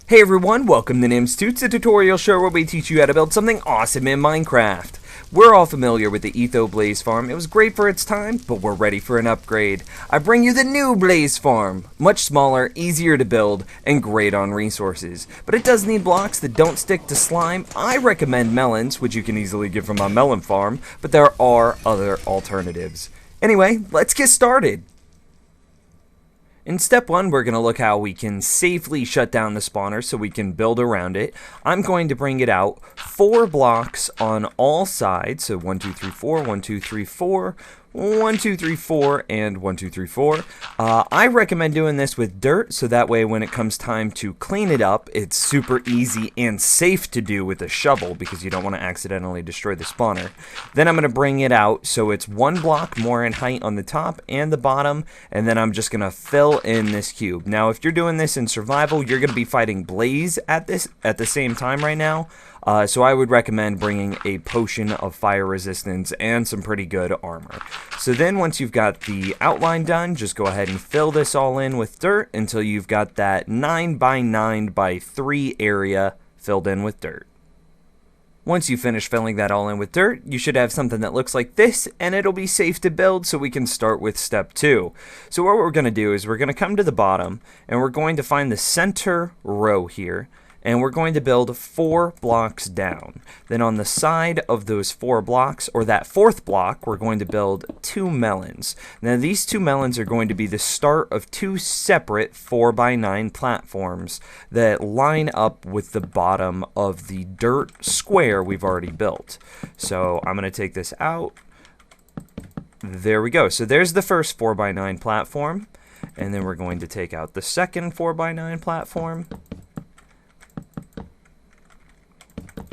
Hey everyone, welcome to NimsTV. It's a tutorial show where we teach you how to build something awesome in Minecraft. We're all familiar with the Etho Blaze Farm. It was great for its time, but we're ready for an upgrade. I bring you the new Blaze Farm. Much smaller, easier to build, and great on resources. But it does need blocks that don't stick to slime. I recommend melons, which you can easily get from a melon farm, but there are other alternatives. Anyway, let's get started. In step 1, we're going to look how we can safely shut down the spawner so we can build around it. I'm going to bring it out 4 blocks on all sides, so 1, 2, 3, 4, 1, 2, 3, 4, 1, 2, 3, 4, and 1, 2, 3, 4. I recommend doing this with dirt, so that way when it comes time to clean it up, it's super easy and safe to do with a shovel because you don't want to accidentally destroy the spawner. Then I'm going to bring it out so it's 1 block more in height on the top and the bottom, and then I'm just going to fill in this cube. Now, if you're doing this in survival, you're going to be fighting Blaze at the same time right now. So I would recommend bringing a potion of fire resistance and some pretty good armor. So then once you've got the outline done, just go ahead and fill this all in with dirt until you've got that 9 by 9 by 3 area filled in with dirt. Once you finish filling that all in with dirt, you should have something that looks like this, and it'll be safe to build, so we can start with step 2. So what we're going to do is we're going to come to the bottom, and we're going to find the center row here, and we're going to build 4 blocks down. Then on the side of those 4 blocks, or that 4th block, we're going to build 2 melons. Now these 2 melons are going to be the start of 2 separate 4 by 9 platforms that line up with the bottom of the dirt square we've already built. So I'm going to take this out. There we go. So there's the first 4 by 9 platform, and then we're going to take out the second 4 by 9 platform.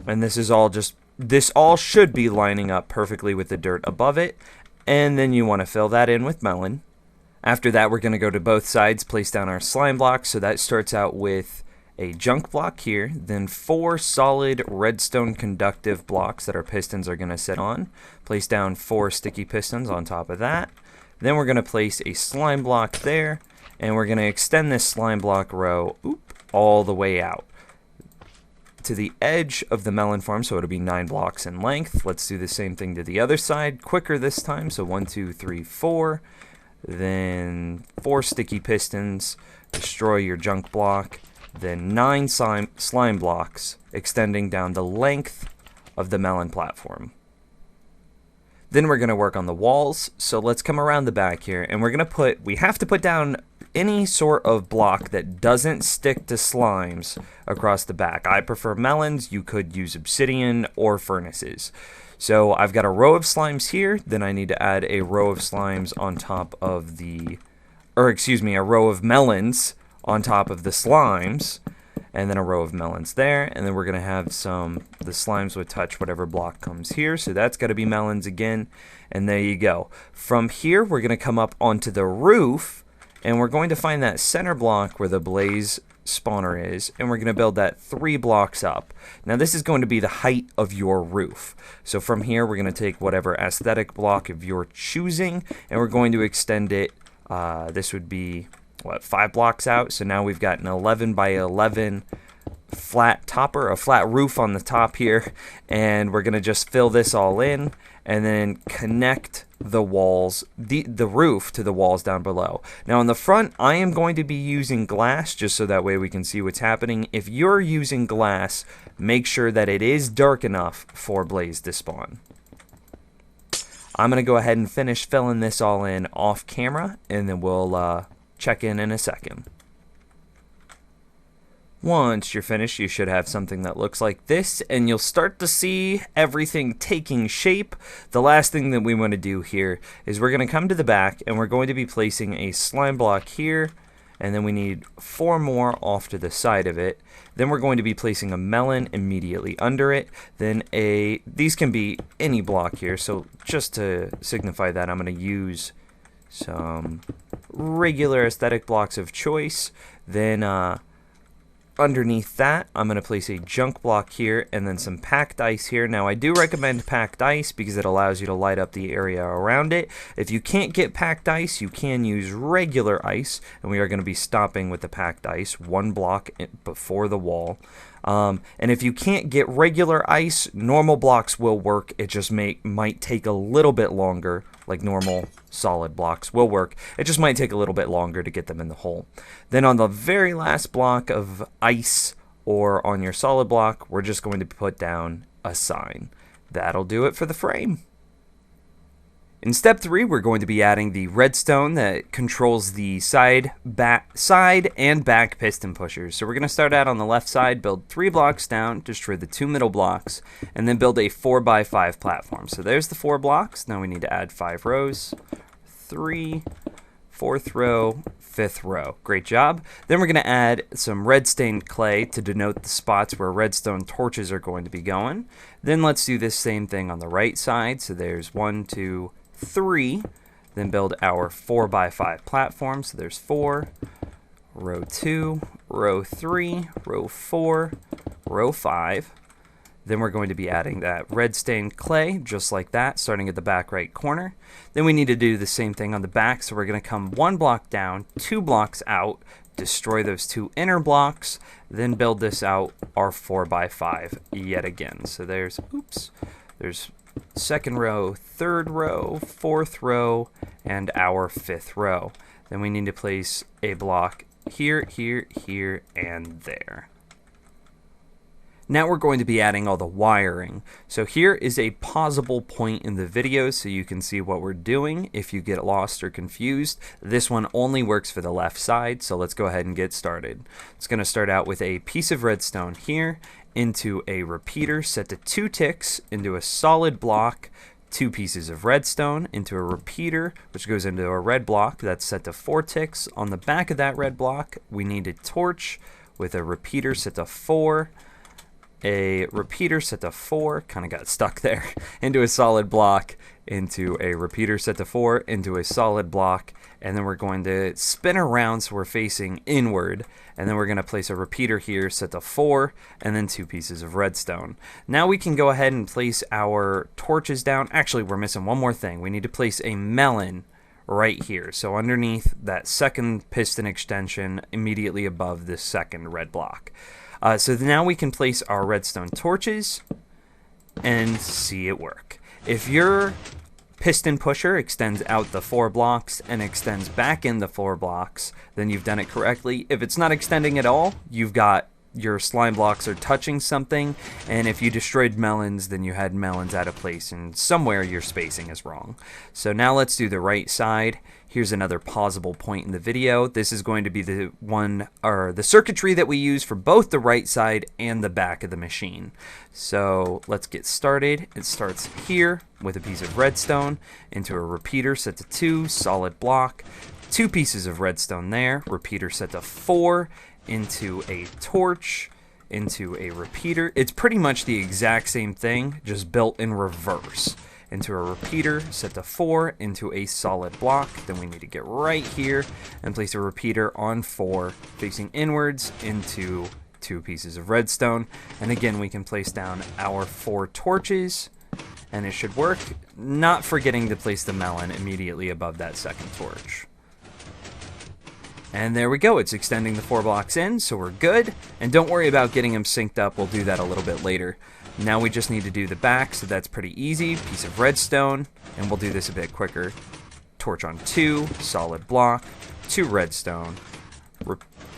And this all should be lining up perfectly with the dirt above it. And then you want to fill that in with melon. After that, we're going to go to both sides, place down our slime blocks. So that starts out with a junk block here, then 4 solid redstone conductive blocks that our pistons are going to sit on. Place down 4 sticky pistons on top of that. Then we're going to place a slime block there, and we're going to extend this slime block row all the way out to the edge of the melon farm, so it'll be 9 blocks in length. Let's do the same thing to the other side, quicker this time. So 1, 2, 3, 4, then 4 sticky pistons, destroy your junk block, then 9 slime blocks extending down the length of the melon platform. Then we're going to work on the walls. So let's come around the back here, and we have to put down any sort of block that doesn't stick to slimes across the back. I prefer melons. You could use obsidian or furnaces. So I've got a row of slimes here, then I need to add a row of slimes on top of a row of melons on top of the slimes, and then a row of melons there, and then we're going to have the slimes would touch whatever block comes here, so that's got to be melons again, and there you go. From here, we're going to come up onto the roof, and we're going to find that center block where the blaze spawner is, and we're going to build that 3 blocks up. Now this is going to be the height of your roof. So from here, we're going to take whatever aesthetic block of your choosing, and we're going to extend it. This would be, 5 blocks out. So now we've got an 11 by 11 flat topper, a flat roof on the top here, and we're going to just fill this all in and then connect the walls, the roof to the walls down below. Now on the front, I am going to be using glass just so that way we can see what's happening. If you're using glass, make sure that it is dark enough for Blaze to spawn. I'm going to go ahead and finish filling this all in off camera, and then we'll check in a second. Once you're finished, you should have something that looks like this, and you'll start to see everything taking shape. The last thing that we want to do here is we're going to come to the back, and we're going to be placing a slime block here, and then we need 4 more off to the side of it. Then we're going to be placing a melon immediately under it. Then these can be any block here, so just to signify that, I'm going to use some regular aesthetic blocks of choice. Then underneath that, I'm going to place a junk block here and then some packed ice here. Now, I do recommend packed ice because it allows you to light up the area around it. If you can't get packed ice, you can use regular ice, and we are going to be stopping with the packed ice, one block before the wall. And if you can't get regular ice, normal blocks will work. It just might take a little bit longer, like normal solid blocks will work. It just might take a little bit longer to get them in the hole. Then on the very last block of ice or on your solid block, we're just going to put down a sign. That'll do it for the frame. In step 3, we're going to be adding the redstone that controls the side and back piston pushers. So we're going to start out on the left side, build 3 blocks down, destroy the 2 middle blocks, and then build a 4x5 platform. So there's the 4 blocks. Now we need to add 5 rows. 3, 4th row, 5th row. Great job. Then we're going to add some red stained clay to denote the spots where redstone torches are going to be going. Then let's do this same thing on the right side. So there's 1, 2, 3, then build our 4x5 platform. So there's 4, row 2, row 3, row 4, row 5. Then we're going to be adding that red stained clay, just like that, starting at the back right corner. Then we need to do the same thing on the back, so we're going to come 1 block down, 2 blocks out, destroy those 2 inner blocks, then build this out, our 4x5 yet again. So there's 2nd row, 3rd row, 4th row, and our 5th row. Then we need to place a block here, here, here, and there. Now we're going to be adding all the wiring. So here is a pausable point in the video so you can see what we're doing if you get lost or confused. This one only works for the left side, so let's go ahead and get started. It's going to start out with a piece of redstone here, into a repeater set to 2 ticks, into a solid block, 2 pieces of redstone, into a repeater, which goes into a red block that's set to 4 ticks. On the back of that red block, we need a torch with a repeater set to 4, a repeater set to 4, kind of got stuck there, into a solid block, into a repeater set to 4, into a solid block, and then we're going to spin around so we're facing inward, and then we're going to place a repeater here set to 4, and then 2 pieces of redstone. Now we can go ahead and place our torches down. Actually, we're missing one more thing. We need to place a melon right here, so underneath that 2nd piston extension immediately above the 2nd red block. So now we can place our redstone torches and see it work. If your piston pusher extends out the 4 blocks and extends back in the 4 blocks, then you've done it correctly. If it's not extending at all, you've got your slime blocks are touching something, and if you destroyed melons, then you had melons out of place, and somewhere your spacing is wrong. So now let's do the right side. Here's another pausable point in the video. This is going to be the circuitry that we use for both the right side and the back of the machine. So let's get started. It starts here with a piece of redstone into a repeater set to 2, solid block, 2 pieces of redstone there, repeater set to 4, into a torch, into a repeater. It's pretty much the exact same thing, just built in reverse. Into a repeater, set to 4, into a solid block. Then we need to get right here and place a repeater on 4, facing inwards, into 2 pieces of redstone. And again, we can place down our 4 torches, and it should work, not forgetting to place the melon immediately above that 2nd torch. And there we go, it's extending the 4 blocks in, so we're good. And don't worry about getting them synced up, we'll do that a little bit later. Now we just need to do the back, so that's pretty easy. Piece of redstone, and we'll do this a bit quicker. Torch on 2, solid block, 2 redstone,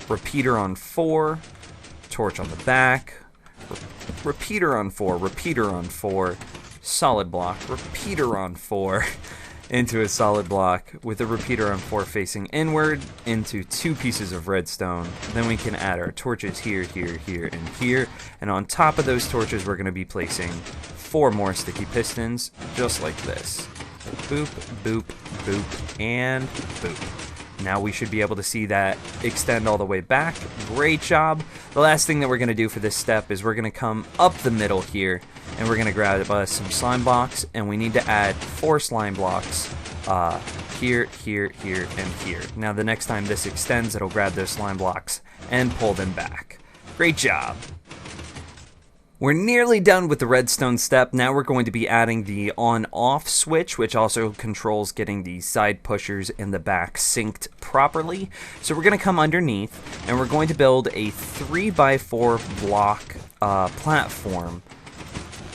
repeater on 4, torch on the back, repeater on 4, repeater on 4, solid block, repeater on 4, into a solid block with a repeater on 4 facing inward, into 2 pieces of redstone. Then we can add our torches here, here, here, and here. And on top of those torches, we're going to be placing 4 more sticky pistons, just like this. Boop, boop, boop, and boop. Now we should be able to see that extend all the way back. Great job. The last thing that we're going to do for this step is we're going to come up the middle here, and we're going to grab us some slime blocks, and we need to add 4 slime blocks here, here, here, and here. Now the next time this extends, it'll grab those slime blocks and pull them back. Great job. We're nearly done with the redstone step. Now we're going to be adding the on-off switch, which also controls getting the side pushers in the back synced properly. So we're going to come underneath, and we're going to build a 3x4 block platform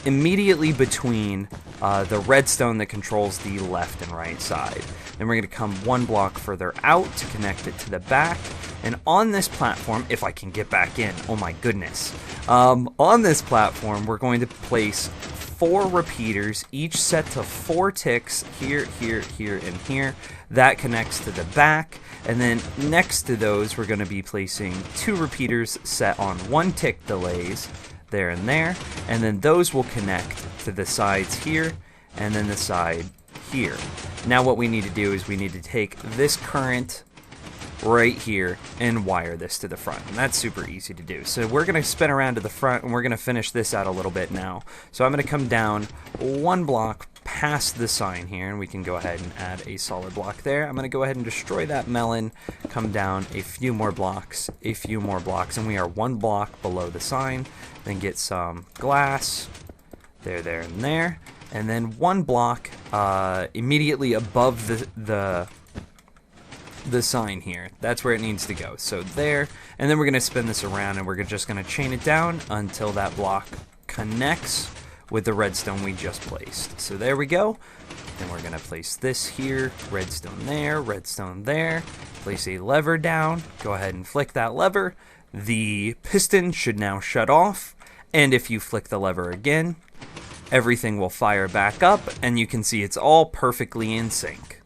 immediately between the redstone that controls the left and right side. Then we're going to come one block further out to connect it to the back. And on this platform, if I can get back in, oh my goodness. On this platform, we're going to place 4 repeaters, each set to 4 ticks, here, here, here, and here. That connects to the back. And then next to those, we're going to be placing 2 repeaters set on 1 tick delays, there and there. And then those will connect to the sides here, and then the side here. Now what we need to do is we need to take this current right here and wire this to the front, and that's super easy to do. So we're going to spin around to the front, and we're going to finish this out a little bit now. So I'm going to come down 1 block past the sign here, and we can go ahead and add a solid block there. I'm going to go ahead and destroy that melon, come down a few more blocks, and we are 1 block below the sign. Then get some glass, there, there, and there. And then 1 block immediately above the sign here. That's where it needs to go. So there, and then we're going to spin this around, and we're just going to chain it down until that block connects with the redstone we just placed. So there we go. Then we're going to place this here, redstone there, place a lever down, go ahead and flick that lever. The piston should now shut off, and if you flick the lever again, everything will fire back up, and you can see it's all perfectly in sync.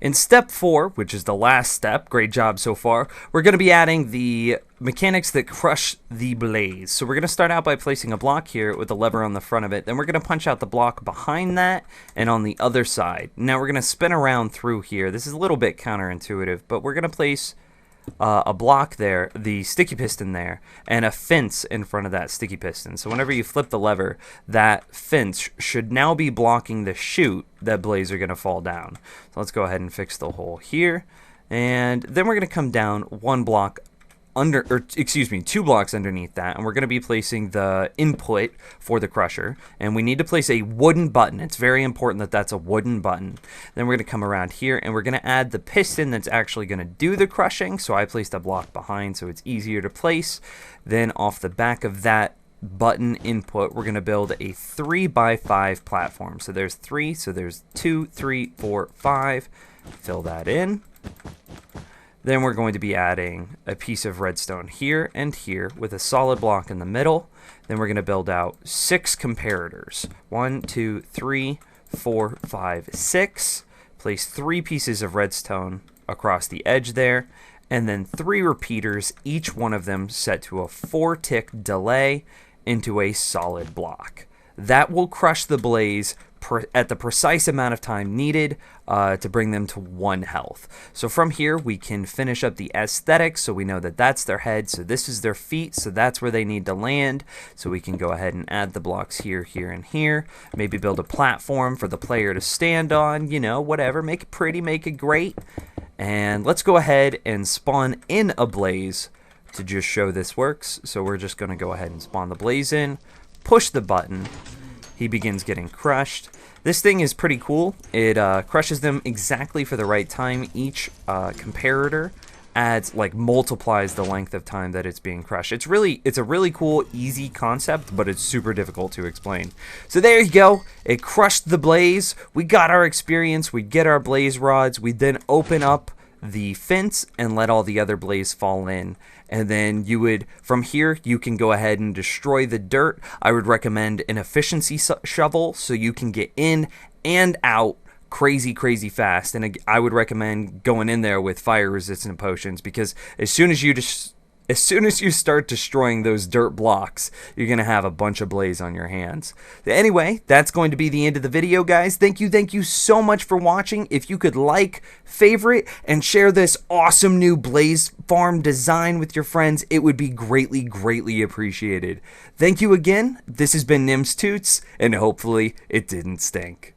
In step 4, which is the last step, great job so far, we're going to be adding the mechanics that crush the blaze. So we're going to start out by placing a block here with a lever on the front of it. Then we're going to punch out the block behind that and on the other side. Now we're going to spin around through here. This is a little bit counterintuitive, but we're going to place a block there, the sticky piston there, and a fence in front of that sticky piston. So whenever you flip the lever, that fence should now be blocking the chute that blaze are going to fall down. So let's go ahead and fix the hole here. And then we're going to come down 1 block under, or excuse me, 2 blocks underneath that, and we're going to be placing the input for the crusher, and we need to place a wooden button. It's very important that that's a wooden button. Then we're going to come around here, and we're going to add the piston that's actually going to do the crushing. So I placed a block behind so it's easier to place. Then off the back of that button input, we're going to build a 3x5 platform. So there's 3, so there's 2, 3, 4, 5. Fill that in. Then we're going to be adding a piece of redstone here and here with a solid block in the middle. Then we're going to build out 6 comparators. 1, 2, 3, 4, 5, 6. Place 3 pieces of redstone across the edge there. And then 3 repeaters, each one of them set to a 4-tick delay into a solid block. That will crush the blaze at the precise amount of time needed to bring them to 1 health. So from here we can finish up the aesthetics, so we know that that's their head, so this is their feet, so that's where they need to land. So we can go ahead and add the blocks here, here, and here. Maybe build a platform for the player to stand on, you know, whatever. Make it pretty, make it great. And let's go ahead and spawn in a blaze to just show this works. So we're just going to go ahead and spawn the blaze in, push the button. He begins getting crushed. This thing is pretty cool. It crushes them exactly for the right time. Each comparator adds, like, multiplies the length of time that it's being crushed. It's a really cool, easy concept, but it's super difficult to explain. So there you go. It crushed the blaze. We got our experience. We get our blaze rods. We then open up the fence and let all the other blaze fall in. And then you would, from here, you can go ahead and destroy the dirt. I would recommend an efficiency shovel so you can get in and out crazy fast. And I would recommend going in there with fire resistant potions, because as soon as you start destroying those dirt blocks, you're going to have a bunch of blaze on your hands. Anyway, that's going to be the end of the video, guys. Thank you so much for watching. If you could like, favorite, and share this awesome new blaze farm design with your friends, it would be greatly appreciated. Thank you again. This has been NimsToots, and hopefully it didn't stink.